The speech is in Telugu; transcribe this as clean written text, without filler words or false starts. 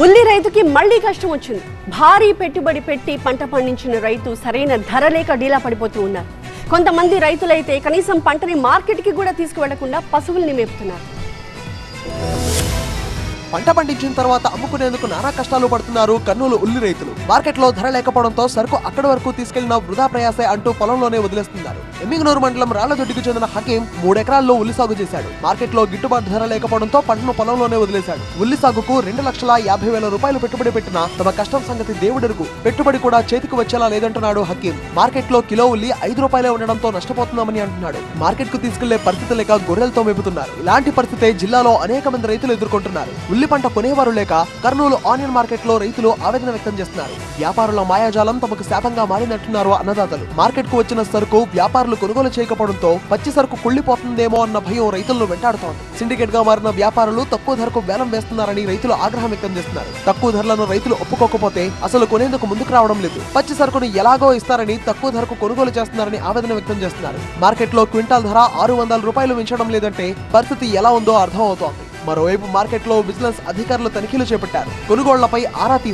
ఉల్లి రైతుకి మళ్లీ కష్టం వచ్చింది. భారీ పెట్టుబడి పెట్టి పంట పండించిన రైతు సరైన ధర లేక డీలా పడిపోతూ ఉన్నారు. కొంతమంది రైతులైతే కనీసం పంటని మార్కెట్కి కూడా తీసుకువెళ్లకుండా పశువుల్ని మేపుతున్నారు. పంట పండించిన తర్వాత అమ్ముకునేందుకు నానా కష్టాలు పడుతున్నారు కర్నూలు ఉల్లి రైతులు. మార్కెట్లో ధర లేకపోవడంతో సరుకు అక్కడి వరకు తీసుకెళ్లిన వృధా ప్రయాసే అంటూ పొలంలోనే వదిలేస్తున్నారు. ఎమ్మిగనూరు మండలం రాళ్లదొడ్డికి చెందిన హకీం 3 ఎకరాల్లో ఉల్లి సాగు చేశాడు. మార్కెట్లో గిట్టుబాటు ధర లేకపోవడంతో పంటను పొలంలోనే వదిలేశాడు. ఉల్లి సాగుకు 2,50,000 రూపాయలు పెట్టుబడి పెట్టినా తమ కష్టం సంగతి దేవుడెరుగు. పెట్టుబడి కూడా చేతికి వచ్చేలా లేదంటున్నాడు హకీం. మార్కెట్లో కిలో ఉల్లి 5 రూపాయలే ఉండడంతో నష్టపోతున్నామని అంటున్నాడు. మార్కెట్ కు తీసుకెళ్లే పరిస్థితి లేక గొర్రెలతో మేపుతున్నారు. ఇలాంటి పరిస్థితే జిల్లాలో అనేక మంది రైతులు ఎదుర్కొంటున్నారు. ఉల్లి పంట కొనేవారు లేక కర్నూలు ఆనియన్ మార్కెట్ లో రైతులు ఆవేదన వ్యక్తం చేస్తున్నారు. వ్యాపారుల మాయాజాలం తమకు శాపంగా మారినట్టున్నారు అన్నదాతలు. మార్కెట్ కు వచ్చిన సరుకు వ్యాపారులు కొనుగోలు చేయకపోవడంతో పచ్చి సరుకు కుళ్లిపోతుందేమో అన్న భయం రైతులను వెంటాడుతోంది. సిండికేట్ గా మారిన వ్యాపారులు తక్కువ ధరకు వేలం వేస్తున్నారని రైతులు ఆగ్రహం వ్యక్తం చేస్తున్నారు. తక్కువ ధరలను రైతులు ఒప్పుకోకపోతే అసలు కొనేందుకు ముందుకు రావడం లేదు. పచ్చి సరుకును ఎలాగో ఇస్తారని తక్కువ ధరకు కొనుగోలు చేస్తున్నారని ఆవేదన వ్యక్తం చేస్తున్నారు. మార్కెట్ లో క్వింటాల్ ధర 600 రూపాయలు మించడం లేదంటే పరిస్థితి ఎలా ఉందో అర్థం అవుతోంది. మరోవైపు మార్కెట్లో విజిలెన్స్ అధికారులు తనిఖీలు చేపట్టారు. కొనుగోళ్లపై ఆరా తీశారు.